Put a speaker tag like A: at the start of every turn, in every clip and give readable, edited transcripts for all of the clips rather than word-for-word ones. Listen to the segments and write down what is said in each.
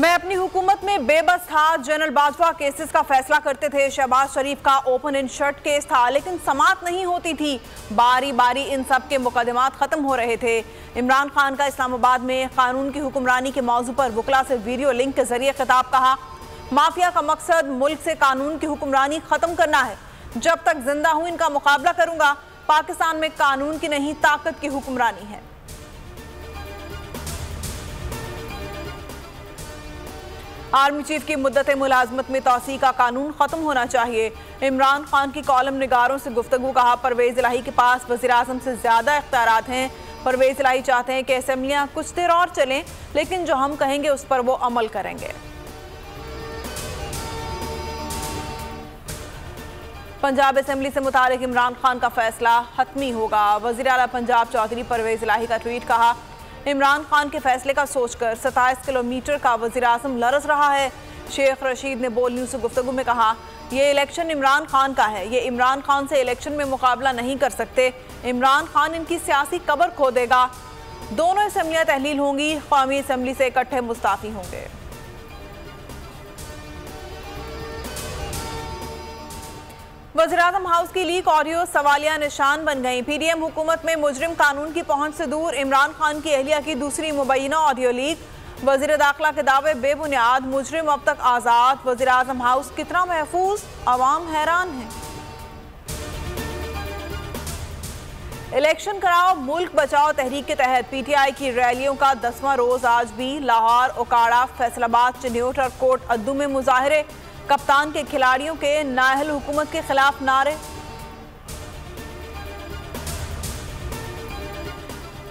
A: मैं अपनी हुकूमत में बेबस था। जनरल बाजवा केसेस का फैसला करते थे। शहबाज शरीफ का ओपन इन शर्ट केस था, लेकिन समाअत नहीं होती थी। बारी बारी इन सब के मुकदमात खत्म हो रहे थे। इमरान खान का इस्लामाबाद में कानून की हुक्मरानी के मौजू पर वकला से वीडियो लिंक के जरिए खिताब। कहा, माफिया का मकसद मुल्क से कानून की हुक्मरानी खत्म करना है। जब तक जिंदा हूं इनका मुकाबला करूंगा। पाकिस्तान में कानून की नहीं, ताकत की हुक्मरानी है। आर्मी चीफ की मुद्दत मुलाजमत में तौसी का कानून खत्म होना चाहिए। इमरान खान की कॉलम निगारों से गुफ्तगू। कहा, परवेज इलाही के पास वज़ीर आज़म से ज्यादा इख्तियारात हैं। परवेज इलाही चाहते हैं कि असेंबलियां कुछ देर और चलें, लेकिन जो हम कहेंगे उस पर वो अमल करेंगे। पंजाब असेंबली से मुतालिक इमरान खान का फैसला हतमी होगा। वज़ीर आला पंजाब चौधरी परवेज इलाही का ट्वीट। कहा, इमरान खान के फैसले का सोचकर 27 किलोमीटर का वज़ीर आज़म लरज़ रहा है। शेख रशीद ने बोल न्यूज़ से गुफ्तगू में कहा, यह इलेक्शन इमरान खान का है। ये इमरान खान से इलेक्शन में मुकाबला नहीं कर सकते। इमरान खान इनकी सियासी कब्र खो देगा। दोनों असेंबलियां तहलील होंगी। कौमी असेंबली से इकट्ठे मुस्ताफी होंगे। वज़ीर-ए-आज़म हाउस की लीक ऑडियो सवालिया निशान बन गई। पीडीएम हुकूमत में मुजरिम कानून की पहुंच से दूर। इमरान खान की अहलिया की दूसरी मुबैना ऑडियो लीक। वज़ीर दाखिला के दावे बेबुनियाद। मुजरिम अब तक आज़ाद। वज़ीर-ए-आज़म हाउस कितना महफूज, अवाम हैरान है। इलेक्शन कराओ मुल्क बचाओ तहरीक के तहत पीटीआई की रैलियों का 10वां रोज आज भी। लाहौर, ओकाड़ा, फैसलाबाद, चिन्योट और कोट अद्दू में मुजाहरे। कप्तान के खिलाड़ियों के नाअहल हुकूमत के खिलाफ नारे।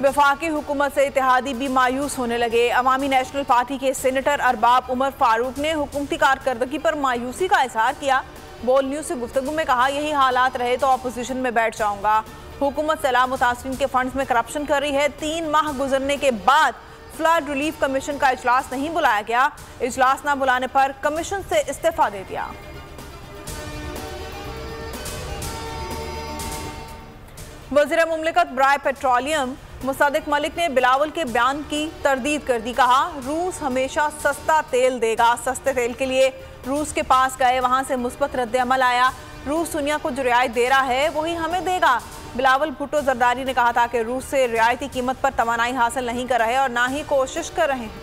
A: वफाकी हुकूमत से इत्तेहादी भी मायूस होने लगे। अवामी नेशनल पार्टी के सेनेटर अरबाब उमर फारूक ने हुकूमती कारकर्दगी पर मायूसी का इजहार किया। बोल न्यूज़ से गुफ्तगू में कहा, यही हालात रहे तो अपोजिशन में बैठ जाऊंगा। हुकूमत सैलाब मुतासरीन के फंड्स में करप्शन कर रही है। 3 माह गुजरने के बाद फ्लड रिलीफ कमीशन का इजलास नहीं बुलाया गया। इजलास न बुलाने पर कमीशन से इस्तीफा दे दिया। वज़ीर मुमलिकत बराए पेट्रोलियम मुसद्दिक मलिक ने बिलावल के बयान की तरदीद कर दी। कहा, रूस हमेशा सस्ता तेल देगा। सस्ते तेल के लिए रूस के पास गए, वहां से मुस्बत रद्द-ए-अमल आया। रूस दुनिया को जो रियायत दे रहा है वही हमें देगा। बिलावल भुट्टो जरदारी ने कहा था कि रूस से रियायती कीमत पर तवानाई हासिल नहीं कर रहे और ना ही कोशिश कर रहे हैं।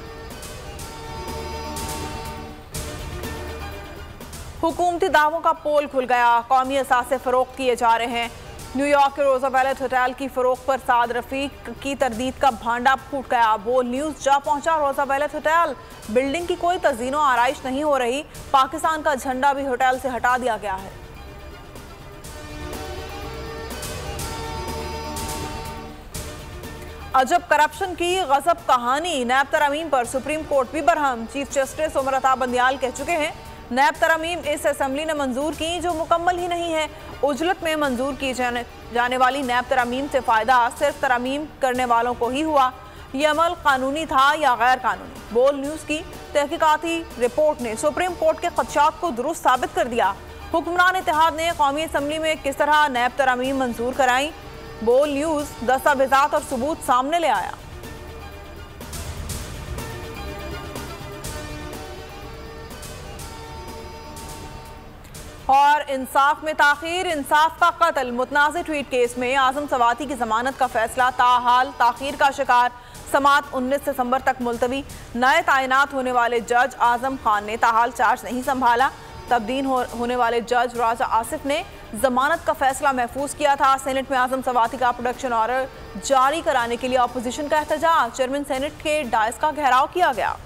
A: हुकूमती दावों का पोल खुल गया। कौमी असासे फरोख्त किए जा रहे हैं। न्यूयॉर्क के रोजावेलेट होटल की फरोख्त पर साद रफीक की तरदीद का भांडा फूट गया। बोल न्यूज़ जा पहुंचा रोजावेलेट होटल। बिल्डिंग की कोई तज़ीनो आराइश नहीं हो रही। पाकिस्तान का झंडा भी होटल से हटा दिया गया है। अजब करप्शन की गजब कहानी। नैब तरमीम पर सुप्रीम कोर्ट भी बरहम। चीफ जस्टिस उमर अता बंदियाल कह चुके हैं, नैब तरमीम इस असेंबली ने मंजूर की जो मुकम्मल ही नहीं है। उजलत में मंजूर की जाने वाली नैब तरमीम से फ़ायदा सिर्फ तरमीम करने वालों को ही हुआ। ये अमल कानूनी था या गैर कानूनी? बोल न्यूज़ की तहकीकाती रिपोर्ट ने सुप्रीम कोर्ट के खदशात को दुरुस्त साबित कर दिया। हुक्मरान इत्तेहाद ने कौमी असेंबली में किस तरह नैब तरमीम मंजूर कराई? बोल न्यूज़ दस्तावेजात और सबूत सामने ले आया। और इंसाफ में ताखीर, इंसाफ का कत्ल। मुतनाज़ ट्वीट केस में आजम सवाती की जमानत का फैसला ताहाल ताखीर का शिकार। समाअत 19 दिसंबर तक मुलतवी। नए तैनात होने वाले जज आजम खान ने ताहाल चार्ज नहीं संभाला। तब्दील होने वाले जज राजा आसिफ ने जमानत का फैसला महफूज किया था। सेनेट में आजम सवाती का प्रोडक्शन ऑर्डर जारी कराने के लिए अपोजिशन का एहतजाज। चेयरमैन सेनेट के डायस का घेराव किया गया।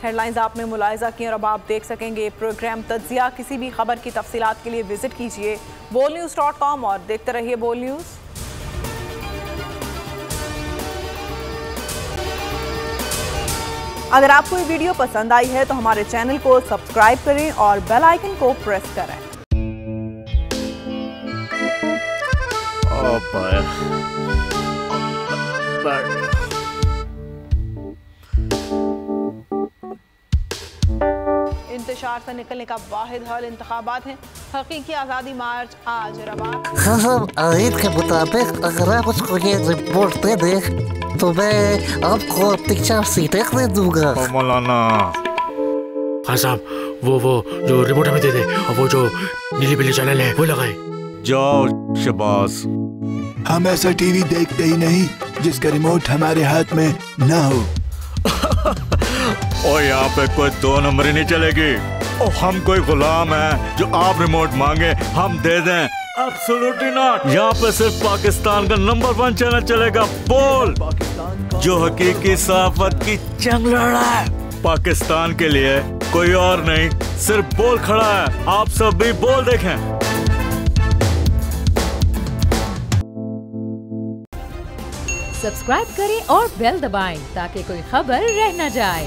A: हेडलाइंस आपने मुलाहिजा की और अब आप देख सकेंगे प्रोग्राम तज्जिया। किसी भी खबर की तफसीलात के लिए विजिट कीजिए bolnews.com और देखते रहिए बोल न्यूज़। अगर आपको ये वीडियो पसंद आई है तो हमारे चैनल को सब्सक्राइब करें और बेल आइकन को प्रेस करें। इंतशार से निकलने का वाहिद हल इंतखाबात हैं। हकीकी आज़ादी मार्च आज रवां।
B: खान आइन के मुताबिक अगर आप उसको ये रिपोर्ट दे दें तो मैं आपको 3-4 सीटें दे दूंगा।
C: मौलाना
D: हाँ साहब, वो जो रिमोट हमें दे दे और वो जो नीली पीली चैनल है वो लगाए।
C: जाओ शबाज।
E: हम ऐसा टीवी देखते ही नहीं जिसका रिमोट हमारे हाथ में ना हो।
C: और यहाँ पे कोई 2 नंबर ही नहीं चलेगी। और हम कोई गुलाम है जो आप रिमोट मांगे हम दे दें? Absolutely not. यहाँ पे सिर्फ पाकिस्तान का नंबर 1 चैनल चलेगा, बोल, जो हकीकी सहाफत की जंग लड़ रहा है। पाकिस्तान के लिए कोई और नहीं, सिर्फ बोल खड़ा है। आप सब भी बोल देखें।
F: सब्सक्राइब करें और बेल दबाएं ताकि कोई खबर रह न जाए।